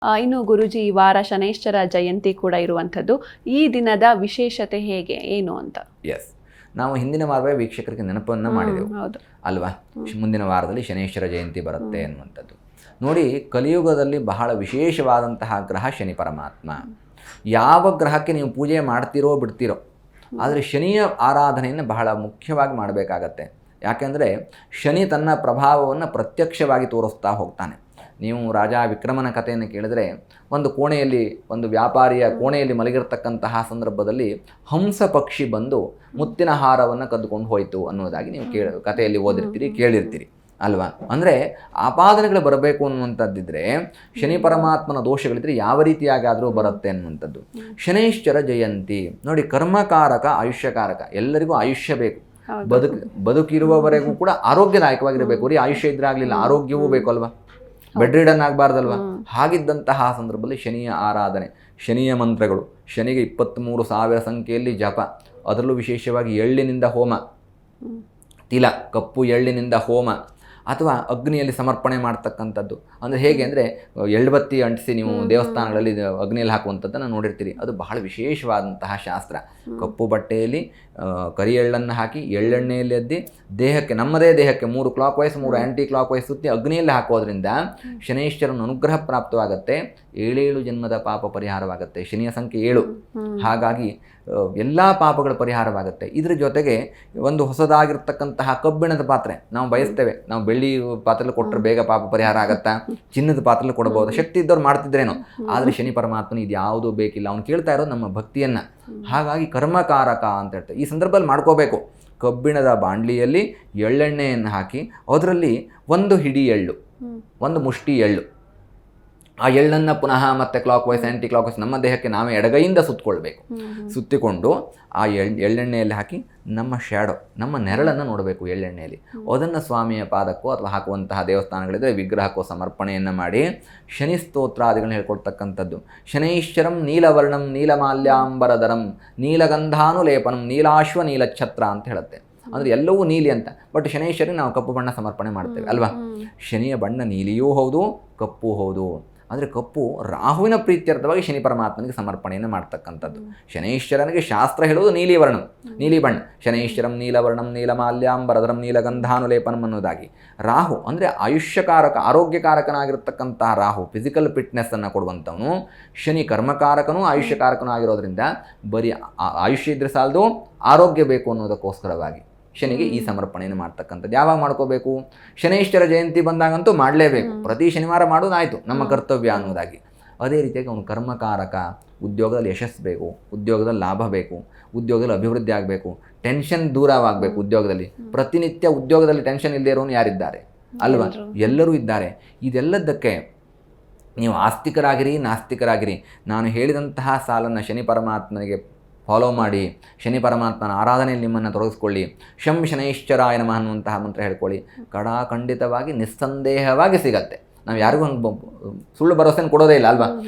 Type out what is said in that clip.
ಇನ್ನು ಗುರುಜಿ ಈ ವಾರ ಶನೈಶ್ಚರ ಜಯಂತಿ ಕೂಡ ಇರುವಂಥದ್ದು. ಈ ದಿನದ ವಿಶೇಷತೆ ಹೇಗೆ ಏನು ಅಂತ? ಎಸ್, ನಾವು ಹಿಂದಿನ ವಾರವೇ ವೀಕ್ಷಕರಿಗೆ ನೆನಪನ್ನು ಮಾಡಿದೆವು ಅಲ್ವಾ? ಮುಂದಿನ ವಾರದಲ್ಲಿ ಶನೈಶ್ಚರ ಜಯಂತಿ ಬರುತ್ತೆ ಅನ್ನುವಂಥದ್ದು. ನೋಡಿ, ಕಲಿಯುಗದಲ್ಲಿ ಬಹಳ ವಿಶೇಷವಾದಂತಹ ಗ್ರಹ ಶನಿ ಪರಮಾತ್ಮ. ಯಾವ ಗ್ರಹಕ್ಕೆ ನೀವು ಪೂಜೆ ಮಾಡ್ತೀರೋ ಬಿಡ್ತೀರೋ, ಆದರೆ ಶನಿಯ ಆರಾಧನೆಯನ್ನು ಬಹಳ ಮುಖ್ಯವಾಗಿ ಮಾಡಬೇಕಾಗತ್ತೆ. ಯಾಕೆಂದರೆ ಶನಿ ತನ್ನ ಪ್ರಭಾವವನ್ನು ಪ್ರತ್ಯಕ್ಷವಾಗಿ ತೋರಿಸ್ತಾ ಹೋಗ್ತಾನೆ. ನೀವು ರಾಜ ವಿಕ್ರಮನ ಕಥೆಯನ್ನು ಕೇಳಿದರೆ, ಒಂದು ಕೋಣೆಯಲ್ಲಿ, ಒಂದು ವ್ಯಾಪಾರಿಯ ಕೋಣೆಯಲ್ಲಿ ಮಲಗಿರ್ತಕ್ಕಂತಹ ಸಂದರ್ಭದಲ್ಲಿ ಹಂಸ ಪಕ್ಷಿ ಬಂದು ಮುತ್ತಿನ ಹಾರವನ್ನು ಕದ್ದುಕೊಂಡು ಹೋಯಿತು ಅನ್ನೋದಾಗಿ ನೀವು ಕಥೆಯಲ್ಲಿ ಓದಿರ್ತೀರಿ, ಕೇಳಿರ್ತೀರಿ ಅಲ್ವಾ? ಅಂದರೆ ಆಪಾದನೆಗಳು ಬರಬೇಕು ಅನ್ನುವಂಥದ್ದಿದ್ರೆ ಶನಿ ಪರಮಾತ್ಮನ ದೋಷಗಳಿದ್ರೆ ಯಾವ ರೀತಿಯಾಗಾದರೂ ಬರುತ್ತೆ ಅನ್ನುವಂಥದ್ದು. ಶನೈಶ್ಚರ ಜಯಂತಿ ನೋಡಿ, ಕರ್ಮಕಾರಕ ಆಯುಷ್ಯಕಾರಕ. ಎಲ್ಲರಿಗೂ ಆಯುಷ್ಯ ಬೇಕು, ಬದುಕಿರುವವರೆಗೂ ಕೂಡ ಆರೋಗ್ಯದಾಯಕವಾಗಿರಬೇಕು. ರೀ ಆಯುಷ್ಯ ಇದ್ರೆ ಆಗಲಿಲ್ಲ, ಆರೋಗ್ಯವೂ ಬೇಕು ಅಲ್ವಾ? Bed ridden ಆಗಬಾರ್ದಲ್ವ? ಹಾಗಿದ್ದಂತಹ ಸಂದರ್ಭದಲ್ಲಿ ಶನಿಯ ಆರಾಧನೆ, ಶನಿಯ ಮಂತ್ರಗಳು, ಶನಿಗೆ 23,000 ಸಂಖ್ಯೆಯಲ್ಲಿ ಜಪ, ಅದರಲ್ಲೂ ವಿಶೇಷವಾಗಿ ಎಳ್ಳಿನಿಂದ ಹೋಮ, ತಿಲ ಕಪ್ಪು ಎಳ್ಳಿನಿಂದ ಹೋಮ, ಅಥವಾ ಅಗ್ನಿಯಲ್ಲಿ ಸಮರ್ಪಣೆ ಮಾಡ್ತಕ್ಕಂಥದ್ದು. ಅಂದರೆ ಹೇಗೆ ಅಂದರೆ ಎಳ್ಳುಬತ್ತಿ ಅಂಟಿಸಿ ನೀವು ದೇವಸ್ಥಾನಗಳಲ್ಲಿ ಅಗ್ನಿಯಲ್ಲಿ ಹಾಕುವಂಥದ್ದನ್ನು ನೋಡಿರ್ತೀರಿ. ಅದು ಬಹಳ ವಿಶೇಷವಾದಂತಹ ಶಾಸ್ತ್ರ. ಕಪ್ಪು ಬಟ್ಟೆಯಲ್ಲಿ ಕರಿ ಎಳ್ಳನ್ನು ಹಾಕಿ ಎಳ್ಳೆಣ್ಣೆಯಲ್ಲಿ ಅದ್ದಿ ದೇಹಕ್ಕೆ, ನಮ್ಮದೇ ದೇಹಕ್ಕೆ 3 clockwise 3 anticlockwise ಸುತ್ತಿ ಅಗ್ನಿಯಲ್ಲಿ ಹಾಕೋದ್ರಿಂದ ಶನೈಶ್ಚರನ ಅನುಗ್ರಹ ಪ್ರಾಪ್ತವಾಗುತ್ತೆ. 7 ಜನ್ಮದ ಪಾಪ ಪರಿಹಾರವಾಗುತ್ತೆ. ಶನಿಯ ಸಂಖ್ಯೆ 7, ಹಾಗಾಗಿ ಎಲ್ಲ ಪಾಪಗಳ ಪರಿಹಾರವಾಗುತ್ತೆ. ಇದ್ರ ಜೊತೆಗೆ ಒಂದು ಹೊಸದಾಗಿರ್ತಕ್ಕಂತಹ ಕಬ್ಬಿಣದ ಪಾತ್ರೆ ನಾವು ಬಯಸ್ತೇವೆ. ನಾವು ಬೆಳ್ಳಿ ಪಾತ್ರೆಯಲ್ಲಿ ಕೊಟ್ಟರೆ ಬೇಗ ಪಾಪ ಪರಿಹಾರ ಆಗುತ್ತಾ? ಚಿನ್ನದ ಪಾತ್ರೆಯಲ್ಲಿ ಕೊಡಬಹುದು, ಶಕ್ತಿ ಇದ್ದವ್ರು ಮಾಡ್ತಿದ್ರೇನೋ. ಆದರೆ ಶನಿ ಪರಮಾತ್ಮನ ಇದು ಯಾವುದೂ ಬೇಕಿಲ್ಲ, ಅವ್ನು ಕೇಳ್ತಾ ಇರೋದು ನಮ್ಮ ಭಕ್ತಿಯನ್ನು. ಹಾಗಾಗಿ ಕರ್ಮಕಾರಕ ಅಂತ ಹೇಳ್ತಾರೆ. ಈ ಸಂದರ್ಭದಲ್ಲಿ ಮಾಡ್ಕೋಬೇಕು. ಕಬ್ಬಿಣದ ಬಾಂಡ್ಲಿಯಲ್ಲಿ ಎಳ್ಳೆಣ್ಣೆಯನ್ನು ಹಾಕಿ ಅದರಲ್ಲಿ 1 ಹಿಡಿ ಎಳ್ಳು, 1 ಮುಷ್ಟಿ ಎಳ್ಳು, ಆ ಎಳ್ಳನ್ನು ಪುನಃ ಮತ್ತೆ clockwise anticlockwise ನಮ್ಮ ದೇಹಕ್ಕೆ ನಾವೇ ಎಡಗೈಯಿಂದ ಸುತ್ತಕೊಳ್ಬೇಕು. ಸುತ್ತಿಕೊಂಡು ಆ ಎಳ್ಳೆಣ್ಣೆಯಲ್ಲಿ ಹಾಕಿ ನಮ್ಮ ಶ್ಯಾಡೋ, ನಮ್ಮ ನೆರಳನ್ನು ನೋಡಬೇಕು ಎಳ್ಳೆಣ್ಣೆಯಲ್ಲಿ. ಅದನ್ನು ಸ್ವಾಮಿಯ ಪಾದಕ್ಕೋ ಅಥವಾ ಹಾಕುವಂತಹ ದೇವಸ್ಥಾನಗಳಿದ್ದರೆ ವಿಗ್ರಹಕ್ಕೋ ಸಮರ್ಪಣೆಯನ್ನು ಮಾಡಿ ಶನಿ ಸ್ತೋತ್ರಾದಿಗಳನ್ನ ಹೇಳ್ಕೊಳ್ತಕ್ಕಂಥದ್ದು. ಶನೈಶ್ಚರಂ ನೀಲವರ್ಣಂ ನೀಲಮಾಲ್ಯಾಂಬರಧರಂ ನೀಲಗಂಧಾನುಲೇಪನಂ ನೀಲಾಶ್ವ ನೀಲಛತ್ರ ಅಂತ ಹೇಳುತ್ತೆ. ಅಂದರೆ ಎಲ್ಲವೂ ನೀಲಿ ಅಂತ. ಬಟ್ ಶನೈಶ್ವರಿಗೆ ನಾವು ಕಪ್ಪು ಬಣ್ಣ ಸಮರ್ಪಣೆ ಮಾಡ್ತೇವೆ ಅಲ್ವಾ? ಶನಿಯ ಬಣ್ಣ ನೀಲಿಯೂ ಹೌದು, ಕಪ್ಪು ಹೌದು. ಅಂದರೆ ಕಪ್ಪು ರಾಹುವಿನ ಪ್ರೀತ್ಯರ್ಥವಾಗಿ ಶನಿ ಪರಮಾತ್ಮನಿಗೆ ಸಮರ್ಪಣೆಯನ್ನು ಮಾಡ್ತಕ್ಕಂಥದ್ದು. ಶನೈಶ್ವರನಿಗೆ ಶಾಸ್ತ್ರ ಹೇಳುವುದು ನೀಲಿ ವರ್ಣಂ, ನೀಲಿ ಬಣ್ಣ. ಶನೈಶ್ವರಂ ನೀಲವರ್ಣಂ ನೀಲಮಾಲ್ಯಾಂಬರಧರಂ ನೀಲಗಂಧಾನುಲೇಪನಂ ಅನ್ನೋದಾಗಿ. ರಾಹು ಅಂದರೆ ಆಯುಷ್ಯಕಾರಕ, ಆರೋಗ್ಯಕಾರಕನಾಗಿರ್ತಕ್ಕಂತಹ ರಾಹು, ಫಿಸಿಕಲ್ ಫಿಟ್ನೆಸ್ಸನ್ನು ಕೊಡುವಂಥವನು. ಶನಿ ಕರ್ಮಕಾರಕನೂ ಆಯುಷ್ಯಕಾರಕನೂ ಆಗಿರೋದ್ರಿಂದ ಬರೀ ಆಯುಷ್ಯ ಇದ್ರೆ ಸಾಲದು, ಆರೋಗ್ಯ ಬೇಕು ಅನ್ನೋದಕ್ಕೋಸ್ಕರವಾಗಿ ಶನಿಗೆ ಈ ಸಮರ್ಪಣೆಯನ್ನು ಮಾಡ್ತಕ್ಕಂಥದ್ದು. ಯಾವಾಗ ಮಾಡ್ಕೋಬೇಕು? ಶನೈಶ್ಚರ ಜಯಂತಿ ಬಂದಾಗಂತೂ ಮಾಡಲೇಬೇಕು. ಪ್ರತಿ ಶನಿವಾರ ಮಾಡೋದಾಯಿತು ನಮ್ಮ ಕರ್ತವ್ಯ ಅನ್ನೋದಾಗಿ. ಅದೇ ರೀತಿಯಾಗಿ ಅವನು ಕರ್ಮಕಾರಕ. ಉದ್ಯೋಗದಲ್ಲಿ ಯಶಸ್ಸು ಬೇಕು, ಉದ್ಯೋಗದಲ್ಲಿ ಲಾಭ ಬೇಕು, ಉದ್ಯೋಗದಲ್ಲಿ ಅಭಿವೃದ್ಧಿ ಆಗಬೇಕು, ಟೆನ್ಷನ್ ದೂರವಾಗಬೇಕು. ಉದ್ಯೋಗದಲ್ಲಿ ಪ್ರತಿನಿತ್ಯ ಉದ್ಯೋಗದಲ್ಲಿ ಟೆನ್ಷನ್ ಇಲ್ಲದೇ ಇರೋನು ಯಾರಿದ್ದಾರೆ ಅಲ್ವಾ? ಎಲ್ಲರೂ ಇದ್ದಾರೆ. ಇದೆಲ್ಲದಕ್ಕೆ ನೀವು ಆಸ್ತಿಕರಾಗಿರಿ, ನಾಸ್ತಿಕರಾಗಿರಿ, ನಾನು ಹೇಳಿದಂತಹ ಸಾಲನ್ನು ಶನಿ ಪರಮಾತ್ಮನಿಗೆ ಫಾಲೋ ಮಾಡಿ ಶನಿ ಪರಮಾತ್ಮನ ಆರಾಧನೆಯಲ್ಲಿ ನಿಮ್ಮನ್ನು ತೊಡಗಿಸ್ಕೊಳ್ಳಿ. ಶಂ ಶನೈಶ್ಚರಾಯ ನಮಃ ಅನ್ನುವಂತಹ ಮಂತ್ರ ಹೇಳ್ಕೊಳ್ಳಿ. ಖಂಡಿತವಾಗಿ ನಿಸ್ಸಂದೇಹವಾಗಿ ಸಿಗತ್ತೆ. ನಾವು ಯಾರಿಗೂ ಸುಳ್ಳು ಭರವಸೆಯನ್ನು ಕೊಡೋದೇ ಇಲ್ಲ ಅಲ್ವಾ?